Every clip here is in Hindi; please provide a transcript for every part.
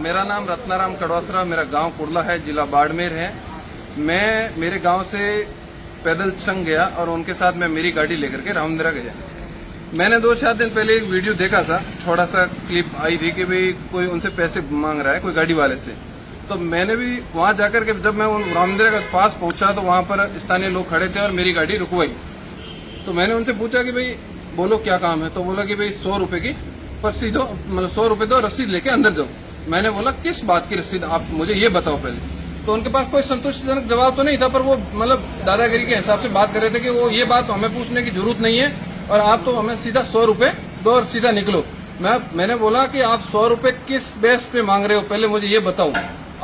मेरा नाम रत्नाराम कड़वासरा, मेरा गांव कुर्ला है, जिला बाड़मेर है। मैं मेरे गांव से पैदल चंग गया और उनके साथ मैं मेरी गाड़ी लेकर के रामदेरा गया। मैंने 2-4 दिन पहले एक वीडियो देखा था, थोड़ा सा क्लिप आई थी कि भाई कोई उनसे पैसे मांग रहा है कोई गाड़ी वाले से। तो मैंने भी वहां जाकर के जब मैं उन रामदेरा के पास पहुंचा तो वहां पर स्थानीय लोग खड़े थे और मेरी गाड़ी रुकवाई। तो मैंने उनसे पूछा कि भाई बोलो क्या काम है। तो बोला कि भाई 100 रुपए की पर्ची दो, मतलब 100 रुपए दो, रसीद लेके अंदर जाओ। मैंने बोला किस बात की रसीद, आप मुझे ये बताओ पहले। तो उनके पास कोई संतुष्टिजनक जवाब तो नहीं था, पर वो मतलब दादागिरी के हिसाब से बात कर रहे थे कि वो ये बात हमें पूछने की जरूरत नहीं है और आप तो हमें सीधा 100 रुपए दो और सीधा निकलो। मैंने बोला कि आप 100 रुपए किस बेस पे मांग रहे हो, पहले मुझे ये बताओ।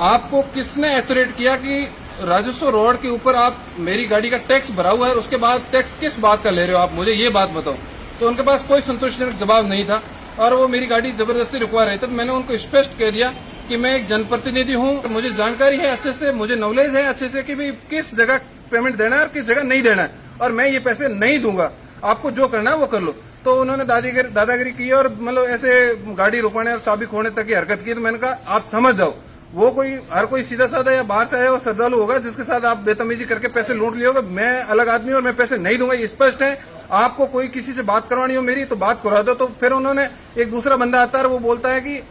आपको किसने एथोरेट किया कि राजस्व रोड के ऊपर आप मेरी गाड़ी का टैक्स भरा हुआ है, उसके बाद टैक्स किस बात का ले रहे हो, आप मुझे ये बात बताओ। तो उनके पास कोई संतोषजनक जवाब नहीं था और वो मेरी गाड़ी जबरदस्ती रुकवा रहे थे। तो मैंने उनको स्पष्ट कह दिया कि मैं एक जनप्रतिनिधि हूँ, मुझे जानकारी है अच्छे से, मुझे नॉलेज है अच्छे से कि भाई किस जगह पेमेंट देना है और किस जगह नहीं देना है, और मैं ये पैसे नहीं दूंगा, आपको जो करना है वो कर लो। तो उन्होंने दादागिरी की और मतलब ऐसे गाड़ी रुकवाने और चाबी खोने तक की हरकत की। तो मैंने कहा आप समझ जाओ, वो हर कोई सीधा साधा या बाहर से आया वो श्रद्धालु होगा जिसके साथ आप बेतमीजी करके पैसे लूट लिए होगा। मैं अलग आदमी और मैं पैसे नहीं दूंगा, ये स्पष्ट है। आपको कोई किसी से बात करवानी हो मेरी तो बात करवा दो। तो फिर उन्होंने एक दूसरा बंदा आता है, वो बोलता है कि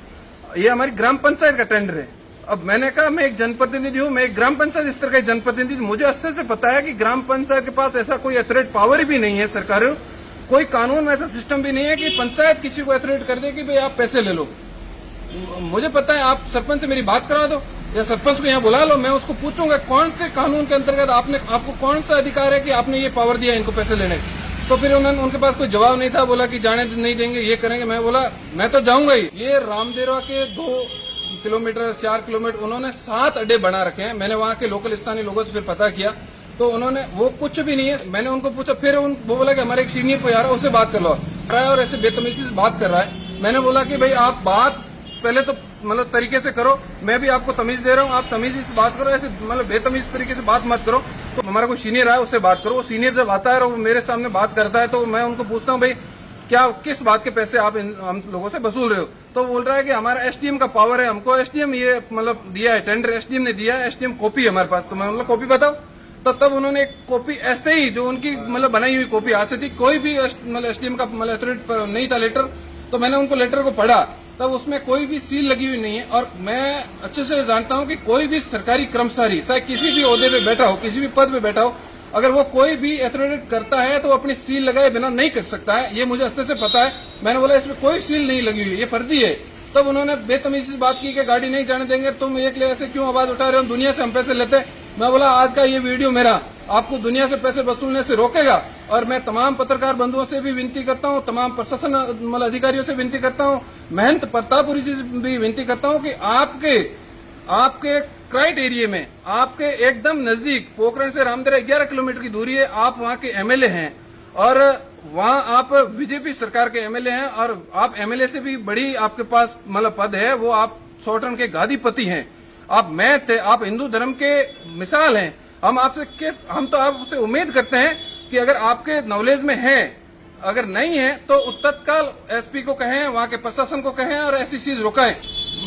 ये हमारी ग्राम पंचायत का टेंडर है। अब मैंने कहा मैं एक जनप्रतिनिधि हूँ, मैं एक ग्राम पंचायत इस तरह का जनप्रतिनिधि, मुझे अच्छे से पता है कि ग्राम पंचायत के पास ऐसा कोई एथोरिटी पावर भी नहीं है, सरकार कोई कानून में ऐसा सिस्टम भी नहीं है कि पंचायत किसी को एथोरिटी कर दे कि भाई आप पैसे ले लो। मुझे पता है, आप सरपंच से मेरी बात करा दो या सरपंच को यहाँ बुला लो, मैं उसको पूछूंगा कौन से कानून के अंतर्गत आपको कौन सा अधिकार है कि आपने ये पावर दिया इनको पैसे लेने। तो फिर उनके पास कोई जवाब नहीं था, बोला कि जाने नहीं देंगे, ये करेंगे। मैं बोला मैं तो जाऊंगा ही। ये रामदेरा के 2 किलोमीटर 4 किलोमीटर उन्होंने 7 अड्डे बना रखे हैं। मैंने वहाँ के लोकल स्थानीय लोगों से फिर पता किया तो उन्होंने वो कुछ भी नहीं है। मैंने उनको पूछा, फिर वो बोला कि हमारे एक सीनियर को यार उससे बात कर लो, और ऐसे बेतमीजी से बात कर रहा है। मैंने बोला कि भाई आप बात पहले तो मतलब तरीके से करो, मैं भी आपको तमीज दे रहा हूँ, आप तमीजी से बात करो, ऐसे मतलब बेतमीज तरीके से बात मत करो। तो हमारा कोई सीनियर आया उससे बात करो। वो सीनियर जब आता है और वो मेरे सामने बात करता है तो मैं उनको पूछता हूँ भाई क्या किस बात के पैसे आप हम लोगों से वसूल रहे हो। तो बोल रहा है कि हमारा एसडीएम का पावर है, हमको एसडीएम ये मतलब दिया है, टेंडर एसडीएम ने दिया है, एसडीएम कॉपी है हमारे पास। तो मैं मतलब कॉपी बताओ। तो तब उन्होंने एक कॉपी ऐसे ही जो उनकी मतलब बनाई हुई कॉपी हाथ से थी, कोई भी मतलब एसडीएम का मतलब अथॉरिटी नहीं था लेटर। तो मैंने उनको लेटर को पढ़ा, तब उसमें कोई भी सील लगी हुई नहीं है। और मैं अच्छे से जानता हूं कि कोई भी सरकारी कर्मचारी चाहे किसी भी ओहदे पे बैठा हो, किसी भी पद पे बैठा हो, अगर वो कोई भी अथॉरिटी करता है तो अपनी सील लगाए बिना नहीं कर सकता है, ये मुझे अच्छे से पता है। मैंने बोला इसमें कोई सील नहीं लगी हुई, ये फर्जी है। तब उन्होंने बेतमीजी से बात की कि गाड़ी नहीं जाने देंगे, तुम एक लिए ऐसे क्यों आवाज उठा रहे हो, दुनिया से हम पैसे लेते। मैं बोला आज का ये वीडियो मेरा आपको दुनिया से पैसे वसूलने से रोकेगा। और मैं तमाम पत्रकार बंधुओं से भी विनती करता हूँ, तमाम प्रशासन मतलब अधिकारियों से विनती करता हूँ, महंत प्रतापपुरी जी से भी विनती करता हूँ कि आपके क्राइट एरिया में, आपके एकदम नजदीक पोखरण से रामदेरा 11 किलोमीटर की दूरी है, आप वहाँ के एमएलए हैं और वहाँ आप बीजेपी सरकार के एमएलए हैं और आप एमएलए से भी बड़ी आपके पास मतलब पद है, वो आप सौटन के गादीपति हैं, आप मैथ थे, आप हिंदू धर्म के मिसाल हैं। हम तो आपसे उम्मीद करते हैं कि अगर आपके नॉलेज में है, अगर नहीं है तो तत्काल एसपी को कहें, वहाँ के प्रशासन को कहें और ऐसी चीज रुकाएं।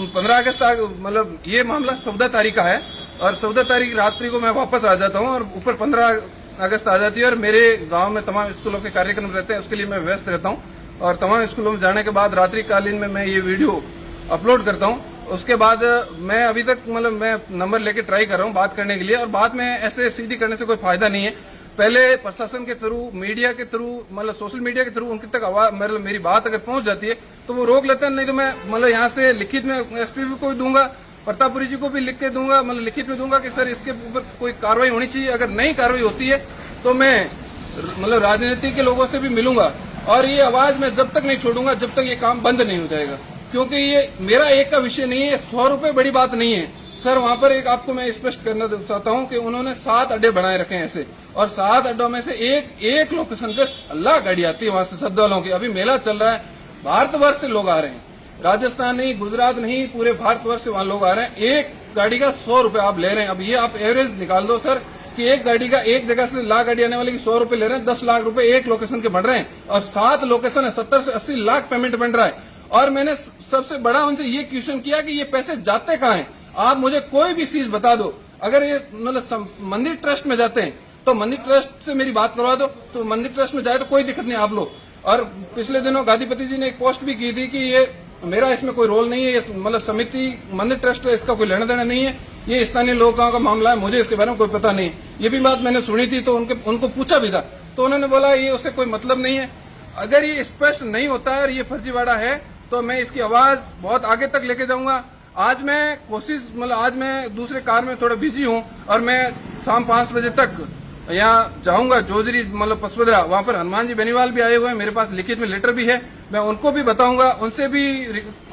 15 अगस्त मतलब ये मामला 14 तारीख का है और 14 तारीख रात्रि को मैं वापस आ जाता हूँ और ऊपर 15 अगस्त आ जाती है और मेरे गांव में तमाम स्कूलों के कार्यक्रम रहते हैं, उसके लिए मैं व्यस्त रहता हूँ। और तमाम स्कूलों में जाने के बाद रात्रिकालीन में मैं ये वीडियो अपलोड करता हूँ। उसके बाद मैं अभी तक मतलब मैं नंबर लेके ट्राई कर रहा हूँ बात करने के लिए, और बाद में ऐसे सीधी करने से कोई फायदा नहीं है। पहले प्रशासन के थ्रू, मीडिया के थ्रू, मतलब सोशल मीडिया के थ्रू उनके तक आवाज मतलब मेरी बात अगर पहुंच जाती है तो वो रोक लेते हैं, नहीं तो मैं मतलब यहाँ से लिखित में एसपी को दूंगा, प्रतापपुरी जी को भी लिख के दूंगा, मतलब लिखित में दूंगा कि सर इसके ऊपर कोई कार्रवाई होनी चाहिए। अगर नहीं कार्रवाई होती है तो मैं मतलब राजनीति के लोगों से भी मिलूंगा और ये आवाज मैं जब तक नहीं छोड़ूंगा जब तक ये काम बंद नहीं हो जाएगा, क्योंकि ये मेरा एक का विषय नहीं है। 100 रुपए बड़ी बात नहीं है सर। वहां पर एक आपको मैं स्पष्ट करना चाहता हूं कि उन्होंने 7 अड्डे बनाए रखे हैं ऐसे, और 7 अड्डों में से एक लोकेशन पे अल्लाह गाड़ी आती है वहां से श्रद्धालुओं की। अभी मेला चल रहा है, भारतवर्ष से लोग आ रहे हैं, राजस्थान नहीं, गुजरात नहीं, पूरे भारतवर्ष से वहां लोग आ रहे हैं। एक गाड़ी का 100 रुपए आप ले रहे हैं। अब ये आप एवरेज निकाल दो सर कि एक गाड़ी का एक जगह से लाख गाड़ी आने वाली की 100 रुपए ले रहे हैं, 10 लाख रुपए एक लोकेशन के बढ़ रहे हैं और 7 लोकेशन है, 70 से 80 लाख पेमेंट बन रहा है। और मैंने सबसे बड़ा उनसे ये क्वेश्चन किया कि ये पैसे जाते कहाँ हैं, आप मुझे कोई भी चीज बता दो। अगर ये मतलब मंदिर ट्रस्ट में जाते हैं तो मंदिर ट्रस्ट से मेरी बात करवा दो, तो मंदिर ट्रस्ट में जाए तो कोई दिक्कत नहीं आप लोग। और पिछले दिनों गादीपति जी ने एक पोस्ट भी की थी कि ये मेरा इसमें कोई रोल नहीं है, ये मतलब समिति मंदिर ट्रस्ट है, इसका कोई लेना देना नहीं है, ये स्थानीय लोगों का मामला है, मुझे इसके बारे में कोई पता नहीं। ये भी बात मैंने सुनी थी, तो उनको पूछा भी था, तो उन्होंने बोला ये उससे कोई मतलब नहीं है। अगर ये स्पष्ट नहीं होता है और ये फर्जीवाड़ा है तो मैं इसकी आवाज बहुत आगे तक लेके जाऊंगा। आज मैं आज मैं दूसरे कार में थोड़ा बिजी हूं और मैं शाम 5 बजे तक यहाँ जाऊंगा जोजरी मतलब पसवदरा, वहां पर हनुमान जी बेनीवाल भी आए हुए हैं, मेरे पास लिखित में लेटर भी है, मैं उनको भी बताऊंगा, उनसे भी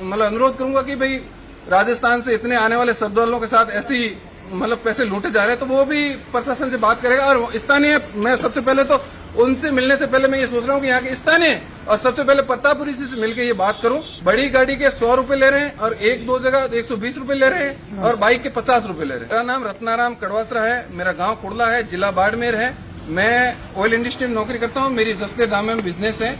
मतलब अनुरोध करूंगा कि भाई राजस्थान से इतने आने वाले श्रद्धालुओं के साथ ऐसी मतलब पैसे लूटे जा रहे हैं, तो वो भी प्रशासन से बात करेगा। और स्थानीय, मैं सबसे पहले तो उनसे मिलने से पहले मैं ये सोच रहा हूँ कि यहाँ के स्थानीय और सबसे पहले प्रतापपुरी से मिलकर ये बात करूं। बड़ी गाड़ी के 100 रुपए ले रहे हैं और 1-2 जगह 120 रुपए ले रहे हैं और बाइक के 50 रुपए ले रहे हैं। मेरा नाम रत्नाराम कड़वासरा है, मेरा गांव कुड़ला है, जिला बाड़मेर है। मैं ऑयल इंडस्ट्री में नौकरी करता हूँ, मेरी सस्ते दाम में बिजनेस है।